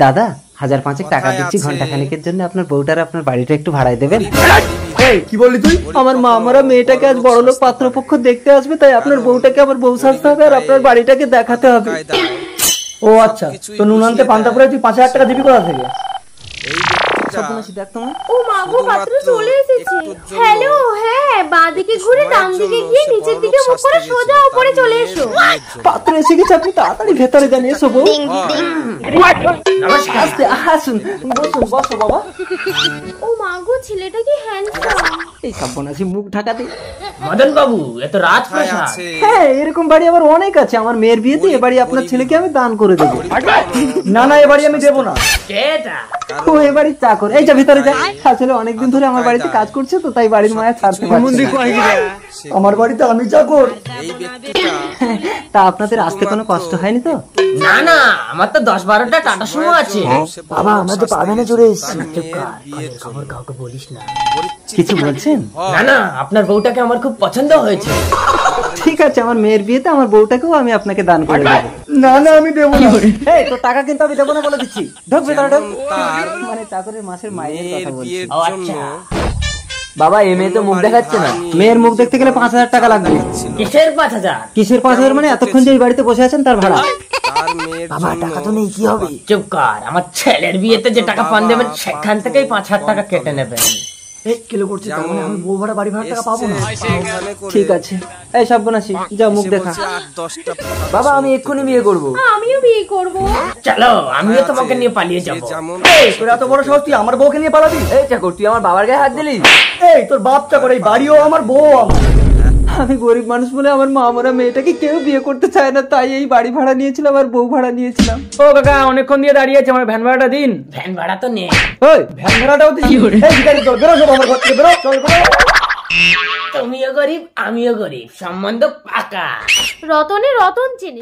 দাদা 1000-5 টাকা দিচ্ছি ঘন্টা খানিকের জন্য, আপনার বউটার আপনার বাড়িটা একটু ভাড়ায় দেবেন। কি বললি তুই? আমার মা আমরা মেয়েটাকে আজ বড়লোক পাত্রপক্ষ দেখতে আসবে, তাই আপনার বউটাকে আমার বউ সাজতে হবে আর আপনার বাড়িটাকে দেখাতে হবে। ও আচ্ছা, তো নুন আনতে পান্তা করে তুই 5000 টাকা দিবি কোথা থেকে? ও মা গো, পাত্র চলে এসেছে। হ্যালো, হ্যাঁ, বাঁদিকে ঘুরে ডান দিকে গিয়ে নিচের দিকে মুখ করে সোজা উপরে চলে এসো। পাত্র এসে গেছে, আপনি তাড়াতাড়ি ভেতরে যান। এসো বউ। আসুন, বসুন, বসো বাবা। ও মা গো, ছেলেটা কি হ্যান্ডসাম। এই সর্বনাশী মুখ ঢাকাতে। মদন বাবু, এত রাজপ্রাসাদ। হ্যাঁ, এরকম বাড়ি আবার অনেক আছে। আমার মেয়ের বিয়েতে এ বাড়ি আপনার ছেলেকে আমি দান করে দেবো। না না, এ বাড়ি আমি দেবো না। ও এ বাড়ির চাকর। এই যা ভিতরে যা। আসলে অনেকদিন ধরে আমার বাড়িতে কাজ করছে তো, তাই বাড়ির মায়া ছাড়তে পারছি না। আমার বাড়িতে আমি চাকর। তা আপনাদের আসতে কোনো কষ্ট হয়নি তো? না না, আমার তো 10-12টা টাটা সুমো আছে। বাবা, আমরা তো পাবেনে চলে এসেছি। খবর কাউকে বলিস না। কিছু বলছেন? না না, আপনার বউটাকে আমার খুব পছন্দ হয়েছে। ঠিক আছে, আমার মেয়ের বিয়েতে আমার বউটাকেও আমি আপনাকে দান করে দেবো। না না, আমি দেবো না। এই তো টাকা কিন্তু আমি দেবো না বলে দিচ্ছি। ঢোক ভিতরে ঢোক। মানে চাকরের মাসের মাইনের কথা বলছি। ও আচ্ছা। বাবা, এ মেয়ে তো মুখ দেখাচ্ছে না। মেয়ের মুখ দেখতে গেলে 5000 টাকা লাগবে। কিসের 5000? কিসের 5000? মানে এতক্ষণ যে এই বাড়িতে বসে আছেন তার ভাড়া। বাবা, টাকা তো নেই, কি হবে? চুপ কর, আমার ছেলের বিয়েতে যে টাকা পান দেবেন সেখান থেকেই 5000 টাকা কেটে নেবেন। এই কিলো করছে, তার মানে আমি বউ ভাড়া বাড়ি ভাড়া টাকা পাবো না। ঠিক আছে। এই সর্বনাশী, যা মুখ দেখা। বাবা, আমি এক্ষুনি বিয়ে করবো। আমিও বিয়ে করব। চলো, আমিও তোমাকে নিয়ে পালিয়ে যাবো। এই, তোর এত বড় সাহস, তুই আমার বউকে নিয়ে পালাবি? এই চাকর, তুই আমার বাবার গায়ে হাত দিলি? এই, তোর বাপ চাকর, এই বাড়িও আমার, বউ আমার। আমি গরিব মানুষ বলে আমার মা আমরা মেয়েটাকে কেউ বিয়ে করতে চায় না, তাই এই বাড়ি ভাড়া নিয়েছিলাম আর বউ ভাড়া নিয়েছিলাম। ও কাকা, অনেকক্ষণ দিয়ে দাঁড়িয়ে আছে, আমার ভ্যান ভাড়াটা দিন। ভ্যান ভাড়া তো নেই। ওই ভ্যান ভাড়াটাও দিস? এই ভিখারি, চল বেরো, সব আমার ঘর থেকে বেরো, চল বেরো। তুমিও গরিব, আমিও গরিব, সম্বন্ধ পাকা। রতনে রতন চেনে।